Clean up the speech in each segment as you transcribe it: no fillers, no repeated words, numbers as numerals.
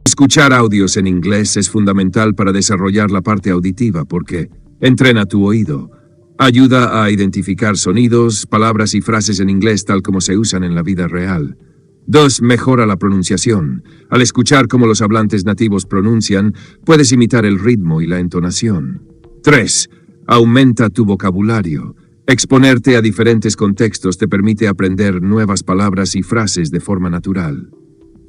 Escuchar audios en inglés es fundamental para desarrollar la parte auditiva porque entrena tu oído. Ayuda a identificar sonidos, palabras y frases en inglés tal como se usan en la vida real. 2. Mejora la pronunciación. Al escuchar cómo los hablantes nativos pronuncian, puedes imitar el ritmo y la entonación. 3. Aumenta tu vocabulario. Exponerte a diferentes contextos te permite aprender nuevas palabras y frases de forma natural.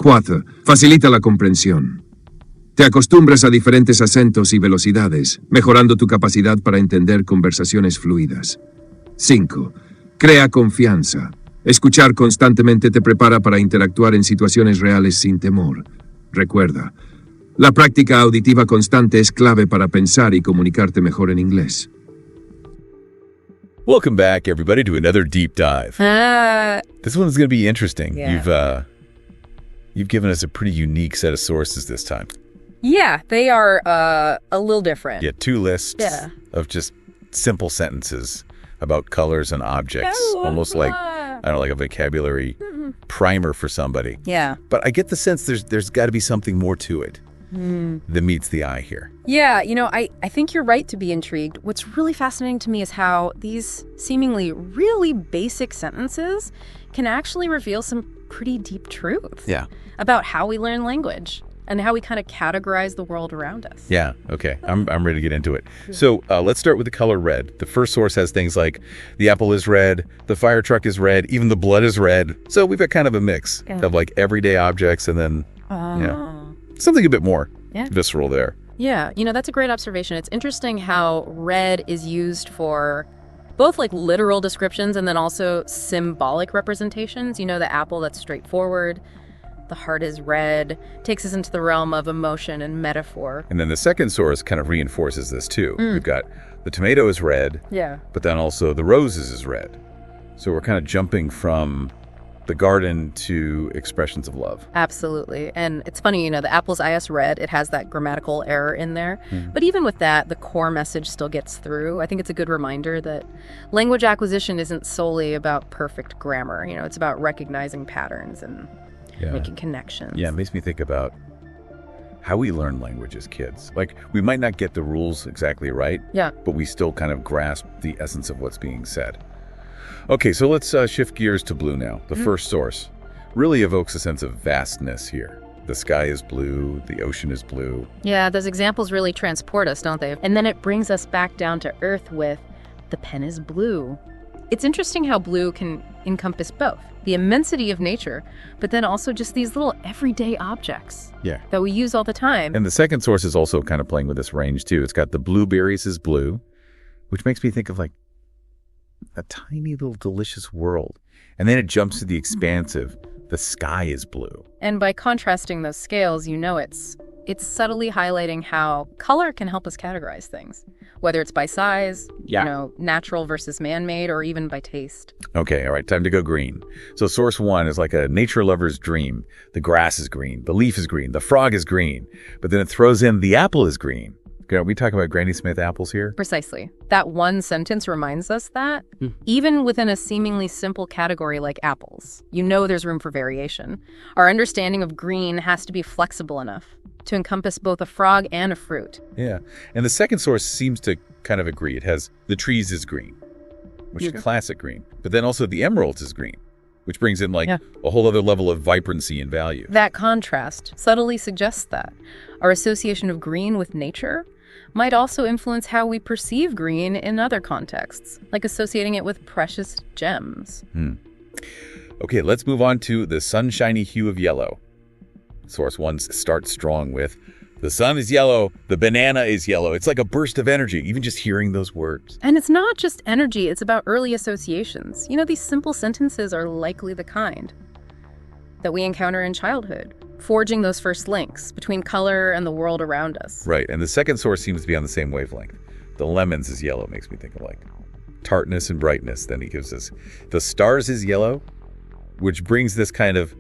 4. Facilita la comprensión. Te acostumbras a diferentes acentos y velocidades, mejorando tu capacidad para entender conversaciones fluidas. 5. Crea confianza. Escuchar constantemente te prepara para interactuar en situaciones reales sin temor. Recuerda, la práctica auditiva constante es clave para pensar y comunicarte mejor en inglés. Welcome back, everybody, to another deep dive. This one's going to be interesting. Yeah. You've given us a pretty unique set of sources this time. Yeah, they are a little different. Yeah, 2 lists Yeah. of just simple sentences about colors and objects, almost like, I don't know, like a vocabulary primer for somebody. Yeah. But I get the sense there's got to be something more to it that meets the eye here. Yeah, I think you're right to be intrigued. What's really fascinating to me is how these seemingly really basic sentences can actually reveal some pretty deep truths about how we learn language and how we kind of categorize the world around us. Yeah, okay. I'm ready to get into it. So let's start with the color red. The first source has things like the apple is red, the fire truck is red, even the blood is red. So we've got kind of a mix of like everyday objects and then something a bit more visceral there. Yeah, that's a great observation. It's interesting how red is used for both like literal descriptions and then also symbolic representations. The apple, that's straightforward. The heart is red, takes us into the realm of emotion and metaphor. And then the second source kind of reinforces this too. We've got the tomato is red, but then also the roses is red. So we're kind of jumping from the garden to expressions of love. Absolutely. And it's funny, the apple's IS red, it has that grammatical error in there. But even with that, the core message still gets through. I think it's a good reminder that language acquisition isn't solely about perfect grammar. It's about recognizing patterns and making connections. Yeah, it makes me think about how we learn language as kids. Like, we might not get the rules exactly right, but we still kind of grasp the essence of what's being said. Okay, so let's shift gears to blue now. The first source really evokes a sense of vastness here. The sky is blue, the ocean is blue. Yeah, those examples really transport us, don't they? And then it brings us back down to earth with the pen is blue. It's interesting how blue can encompass both the immensity of nature, but then also just these little everyday objects that we use all the time. And the second source is also kind of playing with this range too. It's got the blueberries is blue, which makes me think of like a tiny little delicious world. And then it jumps to the expansive, the sky is blue. And by contrasting those scales, it's subtly highlighting how color can help us categorize things, whether it's by size, natural versus man-made, or even by taste. Okay, all right, time to go green. So source 1 is like a nature lover's dream. The grass is green, the leaf is green, the frog is green, but then it throws in the apple is green. Are we talking about Granny Smith apples here? Precisely. That one sentence reminds us that, even within a seemingly simple category like apples, there's room for variation. Our understanding of green has to be flexible enough to encompass both a frog and a fruit. Yeah, and the second source seems to kind of agree. It has the trees is green, which is classic green, but then also the emeralds is green, which brings in a whole other level of vibrancy and value. That contrast subtly suggests that our association of green with nature might also influence how we perceive green in other contexts, like associating it with precious gems. Okay, let's move on to the sunshiny hue of yellow. Source 1 starts strong with, the sun is yellow, the banana is yellow. It's like a burst of energy, even just hearing those words. And it's not just energy, it's about early associations. These simple sentences are likely the kind that we encounter in childhood, forging those first links between color and the world around us. Right, and the second source seems to be on the same wavelength. The lemons is yellow, makes me think of like tartness and brightness. Then he gives us the stars is yellow, which brings this kind of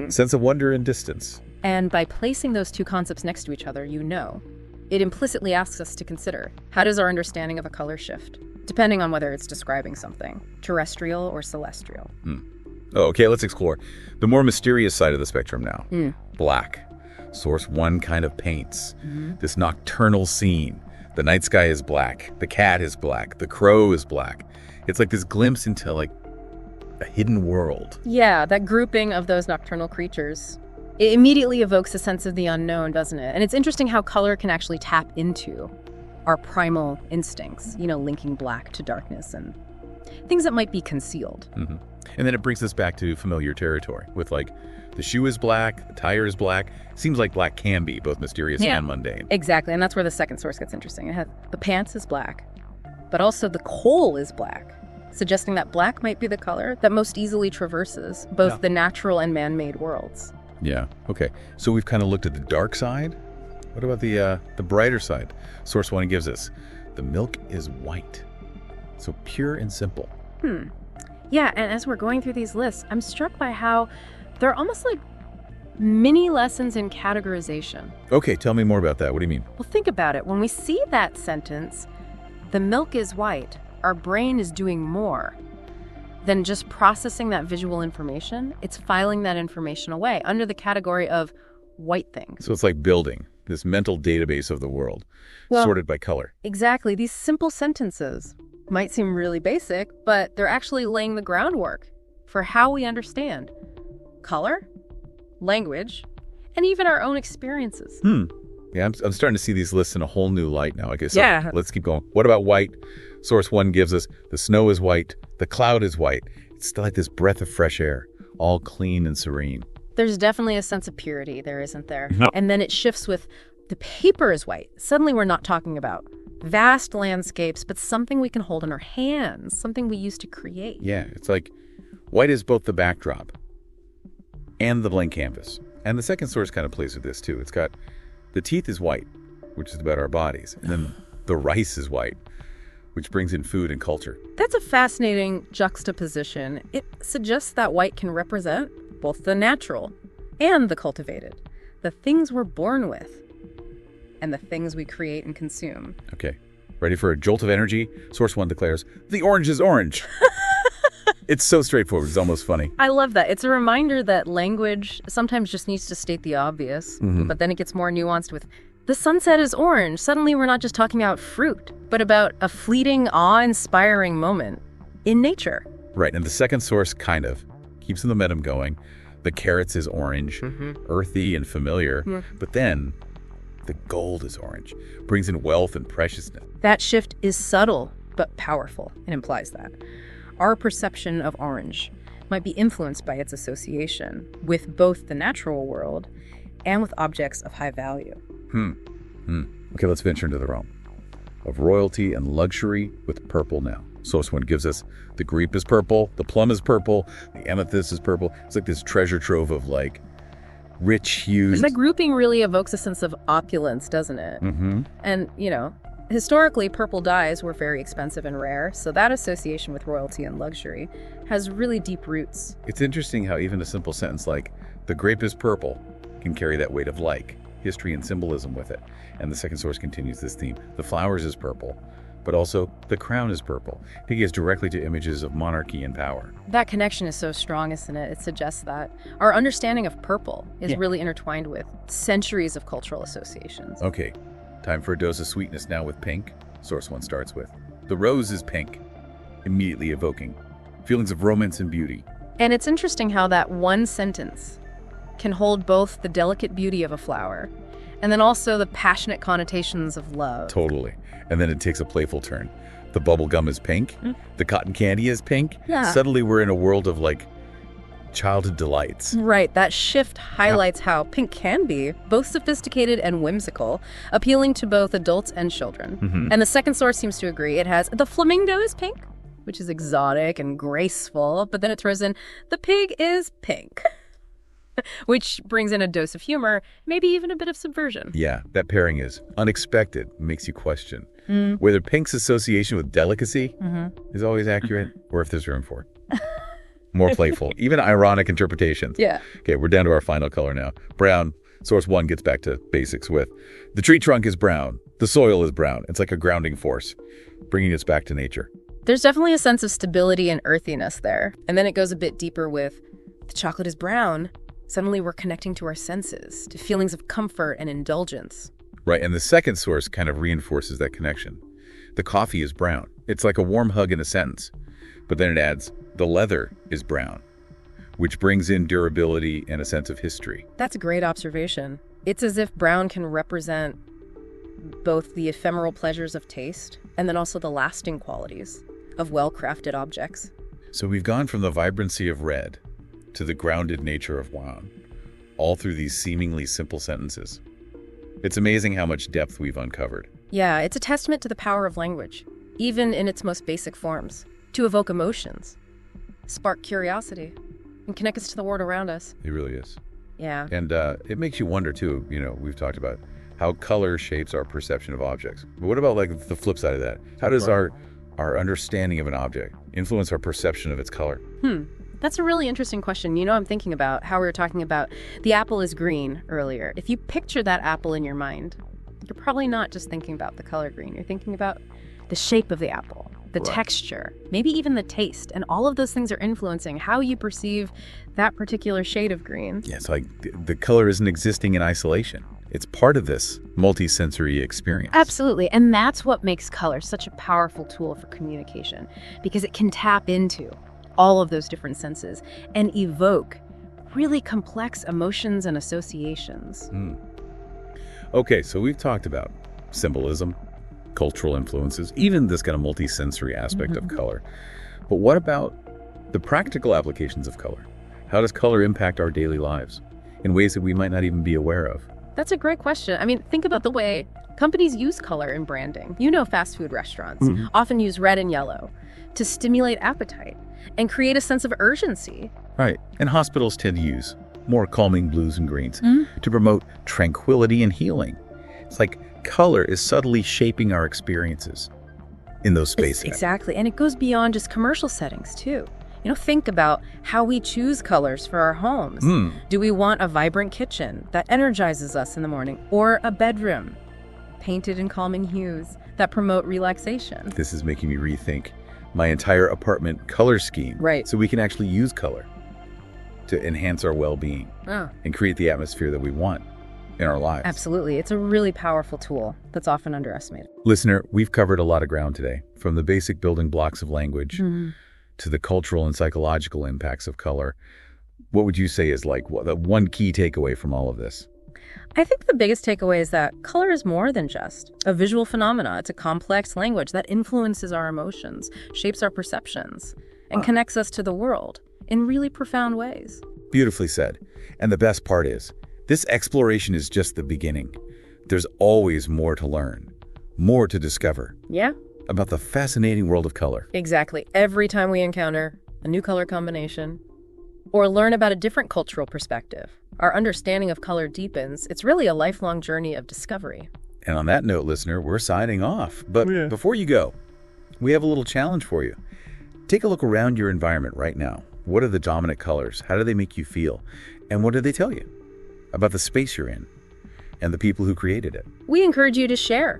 sense of wonder and distance. And by placing those two concepts next to each other, it implicitly asks us to consider, how does our understanding of a color shift, depending on whether it's describing something terrestrial or celestial? Oh, okay, let's explore the more mysterious side of the spectrum now. Black. Source 1 kind of paints this nocturnal scene. The night sky is black, the cat is black, the crow is black. It's like this glimpse into like a hidden world. Yeah, that grouping of those nocturnal creatures, it immediately evokes a sense of the unknown, doesn't it? And it's interesting how color can actually tap into our primal instincts, linking black to darkness and things that might be concealed. And then it brings us back to familiar territory with like the shoe is black, the tire is black. Seems like black can be both mysterious and mundane. Exactly, and that's where the second source gets interesting. The pants is black, but also the coal is black, suggesting that black might be the color that most easily traverses both the natural and man-made worlds. Yeah, okay. So we've kind of looked at the dark side. What about the brighter side? Source 1 gives us, the milk is white. So pure and simple. Yeah, and as we're going through these lists, I'm struck by how they're almost like mini lessons in categorization. Okay, tell me more about that. What do you mean? Well, think about it. When we see that sentence, the milk is white, our brain is doing more than just processing that visual information. It's filing that information away under the category of white things. So it's like building this mental database of the world, sorted by color. Exactly. These simple sentences might seem really basic, but they're actually laying the groundwork for how we understand color, language, and even our own experiences. Yeah, I'm starting to see these lists in a whole new light now. Okay, so let's keep going. What about white? Source 1 gives us, the snow is white, the cloud is white. It's like this breath of fresh air, all clean and serene. There's definitely a sense of purity there, isn't there? And then it shifts with, the paper is white. Suddenly we're not talking about vast landscapes, but something we can hold in our hands, something we use to create. Yeah, it's like white is both the backdrop and the blank canvas. And the second source kind of plays with this too. It's got, the teeth is white, which is about our bodies. And then the rice is white, which brings in food and culture. That's a fascinating juxtaposition. It suggests that white can represent both the natural and the cultivated, the things we're born with and the things we create and consume. Okay, ready for a jolt of energy? Source 1 declares, the orange is orange. It's so straightforward, it's almost funny. I love that. It's a reminder that language sometimes just needs to state the obvious, but then it gets more nuanced with, the sunset is orange. Suddenly we're not just talking about fruit, but about a fleeting, awe-inspiring moment in nature. Right, and the second source kind of keeps the momentum going. The carrots is orange, earthy and familiar, but then the gold is orange, brings in wealth and preciousness. That shift is subtle, but powerful. It implies that our perception of orange might be influenced by its association with both the natural world and with objects of high value. Okay, let's venture into the realm of royalty and luxury with purple now. Source 1 gives us, the grape is purple, the plum is purple, the amethyst is purple. It's like this treasure trove of like rich hues. And that grouping really evokes a sense of opulence, doesn't it? And, historically, purple dyes were very expensive and rare, so that association with royalty and luxury has really deep roots. It's interesting how even a simple sentence like, the grape is purple, can carry that weight of like, history and symbolism with it. And the second source continues this theme. The flowers is purple, but also the crown is purple. It gets directly to images of monarchy and power. That connection is so strong, isn't it? It suggests that our understanding of purple is really intertwined with centuries of cultural associations. Okay, time for a dose of sweetness now with pink. Source 1 starts with, the rose is pink, immediately evoking feelings of romance and beauty. And it's interesting how that one sentence can hold both the delicate beauty of a flower and then also the passionate connotations of love. Totally. And then it takes a playful turn. The bubble gum is pink. The cotton candy is pink. Yeah. Suddenly we're in a world of like childhood delights. Right. That shift highlights how pink can be both sophisticated and whimsical, appealing to both adults and children. And the second source seems to agree. It has, the flamingo is pink, which is exotic and graceful, but then it throws in, the pig is pink. Which brings in a dose of humor, maybe even a bit of subversion. Yeah, that pairing is unexpected, makes you question whether pink's association with delicacy is always accurate or if there's room for it. More playful, even ironic interpretations. Yeah. Okay, we're down to our final color now. Brown. Source 1 gets back to basics with, the tree trunk is brown, the soil is brown. It's like a grounding force, bringing us back to nature. There's definitely a sense of stability and earthiness there. And then it goes a bit deeper with, the chocolate is brown, Suddenly we're connecting to our senses, to feelings of comfort and indulgence. Right, and the second source kind of reinforces that connection. The coffee is brown. It's like a warm hug in a sentence. But then it adds, the leather is brown, which brings in durability and a sense of history. That's a great observation. It's as if brown can represent both the ephemeral pleasures of taste and then also the lasting qualities of well-crafted objects. So we've gone from the vibrancy of red to the grounded nature of brown, all through these seemingly simple sentences. It's amazing how much depth we've uncovered. Yeah, it's a testament to the power of language, even in its most basic forms, to evoke emotions, spark curiosity, and connect us to the world around us. It really is. Yeah. And it makes you wonder, too, we've talked about how color shapes our perception of objects. But what about, like, the flip side of that? How does our understanding of an object influence our perception of its color? That's a really interesting question. I'm thinking about how we were talking about the apple is green earlier. If you picture that apple in your mind, you're probably not just thinking about the color green. You're thinking about the shape of the apple, the texture, maybe even the taste. And all of those things are influencing how you perceive that particular shade of green. Yeah, it's like the color isn't existing in isolation. It's part of this multi-sensory experience. Absolutely. And that's what makes color such a powerful tool for communication, because it can tap into all of those different senses and evoke really complex emotions and associations. Okay, so we've talked about symbolism, cultural influences, even this kind of multi-sensory aspect of color. But what about the practical applications of color? How does color impact our daily lives in ways that we might not even be aware of? That's a great question. I mean, think about the way companies use color in branding. Fast food restaurants often use red and yellow to stimulate appetite and create a sense of urgency. Right. And hospitals tend to use more calming blues and greens to promote tranquility and healing. It's like color is subtly shaping our experiences in those spaces. Exactly. And it goes beyond just commercial settings, too. Think about how we choose colors for our homes. Do we want a vibrant kitchen that energizes us in the morning, or a bedroom painted in calming hues that promote relaxation? This is making me rethink my entire apartment color scheme. Right. So we can actually use color to enhance our well-being and create the atmosphere that we want in our lives. Absolutely. It's a really powerful tool that's often underestimated. Listener, we've covered a lot of ground today, from the basic building blocks of language to the cultural and psychological impacts of color. What would you say is like the one key takeaway from all of this? I think the biggest takeaway is that color is more than just a visual phenomena. It's a complex language that influences our emotions, shapes our perceptions, and connects us to the world in really profound ways. Beautifully said. And the best part is, this exploration is just the beginning. There's always more to learn, more to discover. Yeah. About the fascinating world of color. Exactly. Every time we encounter a new color combination or learn about a different cultural perspective, our understanding of color deepens. It's really a lifelong journey of discovery. And on that note, listener, we're signing off. But before you go, we have a little challenge for you. Take a look around your environment right now. What are the dominant colors? How do they make you feel? And what do they tell you about the space you're in and the people who created it? We encourage you to share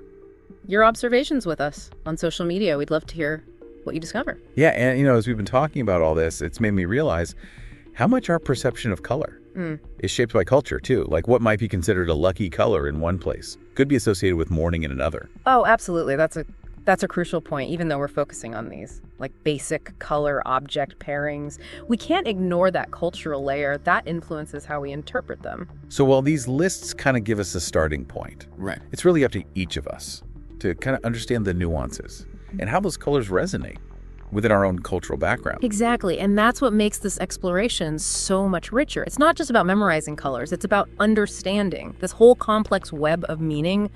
your observations with us on social media. We'd love to hear what you discover. Yeah, and as we've been talking about all this, it's made me realize how much our perception of color is shaped by culture, too. Like what might be considered a lucky color in one place could be associated with mourning in another. Oh, absolutely. That's a crucial point, even though we're focusing on these like basic color object pairings. We can't ignore that cultural layer that influences how we interpret them. So while these lists kind of give us a starting point, it's really up to each of us to kind of understand the nuances and how those colors resonate within our own cultural background. Exactly. And that's what makes this exploration so much richer. It's not just about memorizing colors. It's about understanding this whole complex web of meaning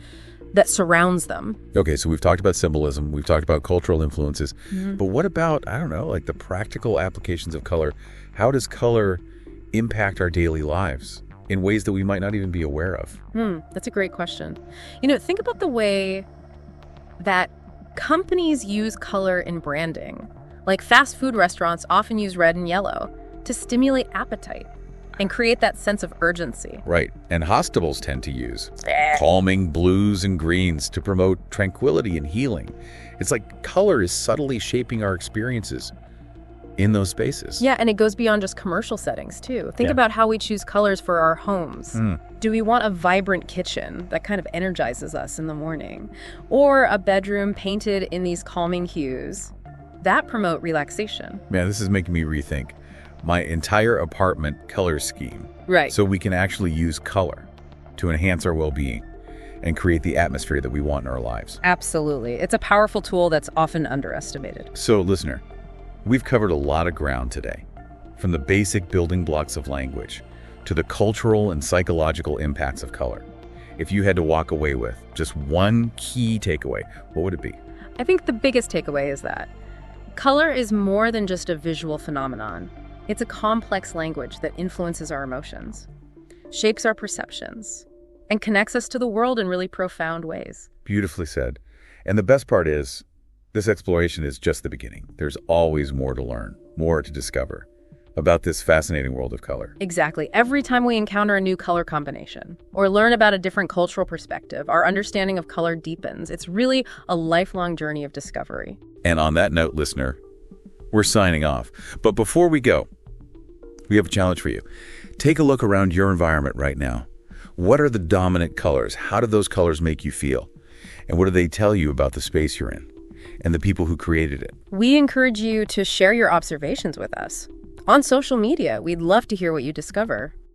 that surrounds them. Okay, so we've talked about symbolism, we've talked about cultural influences, but what about, like the practical applications of color? How does color impact our daily lives in ways that we might not even be aware of? That's a great question. Think about the way that companies use color in branding. Like fast food restaurants often use red and yellow to stimulate appetite and create that sense of urgency. Right. And hospitals tend to use calming blues and greens to promote tranquility and healing. It's like color is subtly shaping our experiences in those spaces. Yeah, and it goes beyond just commercial settings, too. Think about how we choose colors for our homes. Do we want a vibrant kitchen that kind of energizes us in the morning? Or a bedroom painted in these calming hues that promote relaxation? Man, this is making me rethink my entire apartment color scheme. Right. So we can actually use color to enhance our well-being and create the atmosphere that we want in our lives. Absolutely. It's a powerful tool that's often underestimated. So, listener, we've covered a lot of ground today, from the basic building blocks of language to the cultural and psychological impacts of color. If you had to walk away with just one key takeaway, what would it be? I think the biggest takeaway is that color is more than just a visual phenomenon. It's a complex language that influences our emotions, shapes our perceptions, and connects us to the world in really profound ways. Beautifully said. And the best part is, this exploration is just the beginning. There's always more to learn, more to discover about this fascinating world of color. Exactly. Every time we encounter a new color combination or learn about a different cultural perspective, our understanding of color deepens. It's really a lifelong journey of discovery. And on that note, listener, we're signing off. But before we go, we have a challenge for you. Take a look around your environment right now. What are the dominant colors? How do those colors make you feel? And what do they tell you about the space you're in and the people who created it? We encourage you to share your observations with us. On social media, we'd love to hear what you discover.